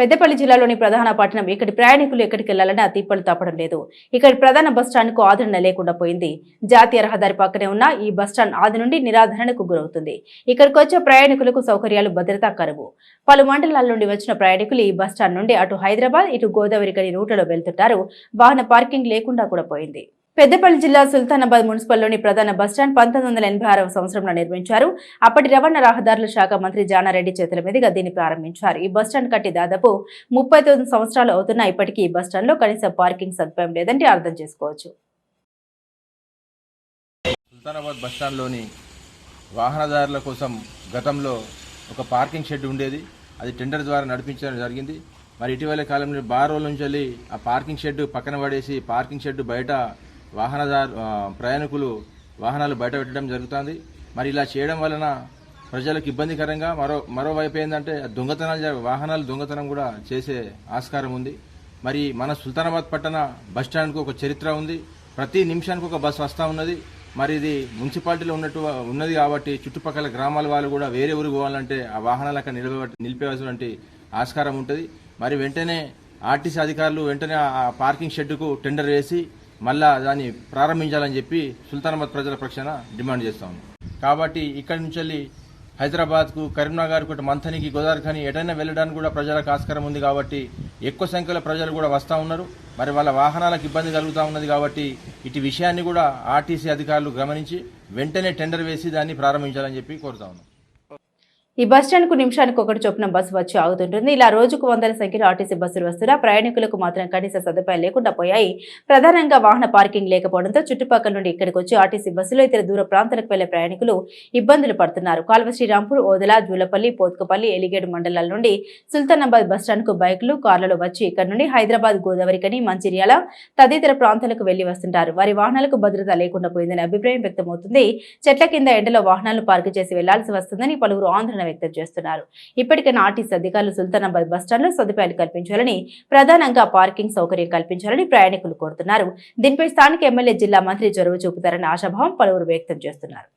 పెద్దపల్లి జిల్లాలోని ప్రధాన పట్టణం ఇక్కడి ప్రయాణికులు ఎక్కడికి వెళ్లాలని తిప్పలు తప్పడం లేదు. ఇక్కడి ప్రధాన బస్టాండ్ కు ఆదరణ లేకుండా పోయింది. జాతీయ రహదారి పక్కనే ఉన్న ఈ బస్టాండ్ ఆది నుండి నిరాధరణకు గురవుతుంది. ఇక్కడికి వచ్చే ప్రయాణికులకు సౌకర్యాలు భద్రతా కరువు. పలు మండలాల నుండి వచ్చిన ప్రయాణికులు ఈ బస్టాండ్ నుండి అటు హైదరాబాద్ ఇటు గోదావరి కని రూట్లలో వెళ్తుంటారు. వాహన పార్కింగ్ లేకుండా కూడా పోయింది. పెద్దపల్లి జిల్లా సుల్తానాబాద్ మున్సిపల్లోని ప్రధాన బస్టాండ్ 1986వ సంవత్సరంలో నిర్మించారు. అప్పటి రవాణా రహదారుల శాఖ మంత్రి జానారెడ్డి చేతుల మీదుగా దీన్ని ప్రారంభించారు. ఈ బస్టాండ్ కట్టి దాదాపు 39 సంవత్సరాలు అవుతున్నా ఇప్పటికీ ఈ బస్టాండ్లో కనీస పార్కింగ్ సదుపాయం లేదంటే అర్థం చేసుకోవచ్చు. సుల్తానాబాద్ బస్టాండ్లోని వాహనదారుల కోసం గతంలో ఒక పార్కింగ్ షెడ్ ఉండేది. అది టెండర్ ద్వారా నడిపించడం జరిగింది. మరి ఇటీవల కాలంలో బారోల నుంచి ఆ పార్కింగ్ షెడ్ పక్కన పడేసి పార్కింగ్ షెడ్ బయట ప్రయాణికులు వాహనాలు బయట పెట్టడం జరుగుతుంది. మరి ఇలా చేయడం వలన ప్రజలకు ఇబ్బందికరంగా మరోవైపు ఏంటంటే వాహనాలు దొంగతనం కూడా చేసే ఆస్కారం ఉంది. మరి మన సుల్తానాబాద్ పట్టణ బస్టాండ్కు ఒక చరిత్ర ఉంది. ప్రతి నిమిషానికి ఒక బస్సు వస్తూ ఉన్నది. మరి ఇది మున్సిపాలిటీలో ఉన్నది కాబట్టి చుట్టుపక్కల గ్రామాల వాళ్ళు కూడా వేరే ఊరికి పోవాలంటే ఆ వాహనాలు అక్కడ నిలిపేటువంటి ఆస్కారం ఉంటుంది. మరి వెంటనే ఆర్టీసీ అధికారులు వెంటనే ఆ పార్కింగ్ షెడ్కు టెండర్ వేసి మళ్ళా దాన్ని ప్రారంభించాలని చెప్పి సుల్తానాబాద్ ప్రజల పక్షాన డిమాండ్ చేస్తాము. కాబట్టి ఇక్కడి నుంచి హైదరాబాద్కు, కరీంనగర్కు, మంథనికి, గోదావరిఖని ఎటైనా వెళ్ళడానికి కూడా ప్రజలకు ఆస్కారం ఉంది. కాబట్టి ఎక్కువ సంఖ్యలో ప్రజలు కూడా వస్తూ ఉన్నారు. మరి వాళ్ళ వాహనాలకు ఇబ్బంది కలుగుతూ ఉన్నది. కాబట్టి ఇటు విషయాన్ని కూడా ఆర్టీసీ అధికారులు గమనించి వెంటనే టెండర్ వేసి దాన్ని ప్రారంభించాలని చెప్పి కోరుతా ఉన్నాం. ఈ బస్టాండ్ కు నిమిషానికి ఒకటి చొప్పున బస్సు వచ్చి ఆగుతుంటుంది. ఇలా రోజుకు వందల సంఖ్యలో ఆర్టీసీ బస్సులు వస్తున్నా ప్రయాణికులకు మాత్రం కనీస సదుపాయాలు లేకుండా పోయాయి. ప్రధానంగా వాహన పార్కింగ్ లేకపోవడంతో చుట్టుపక్కల నుండి ఇక్కడికి వచ్చి ఆర్టీసీ బస్సులో ఇతర దూర ప్రాంతాలకు వెళ్లే ప్రయాణికులు ఇబ్బందులు పడుతున్నారు. కాల్వ శ్రీరాంపూర్, ఓదల, జూలపల్లి, పోత్కపల్లి, ఎలిగేడు మండలాల నుండి సుల్తానాబాద్ బస్టాండ్ కు బైకులు, కార్లలో వచ్చి ఇక్కడ నుండి హైదరాబాద్, గోదావరికని, మంచిర్యాల తదితర ప్రాంతాలకు వెళ్లి వస్తుంటారు. వారి వాహనాలకు భద్రత లేకుండా పోయిందని అభిప్రాయం వ్యక్తమవుతుంది. చెట్ల కింద ఎండలో వాహనాలను పార్కు చేసి వెళ్లాల్సి వస్తుందని పలువురు ఆందోళన వ్యక్తం చేస్తున్నారు. ఇప్పటికైనా ఆర్టీసీ అధికారులు సుల్తానాబాద్ బస్టాండ్ లో సదుపాయాలు కల్పించాలని, ప్రధానంగా పార్కింగ్ సౌకర్యం కల్పించాలని ప్రయాణికులు కోరుతున్నారు. దీనిపై స్థానిక ఎమ్మెల్యే, జిల్లా మంత్రి చొరవ చూపుతారని ఆశాభావం పలువురు వ్యక్తం చేస్తున్నారు.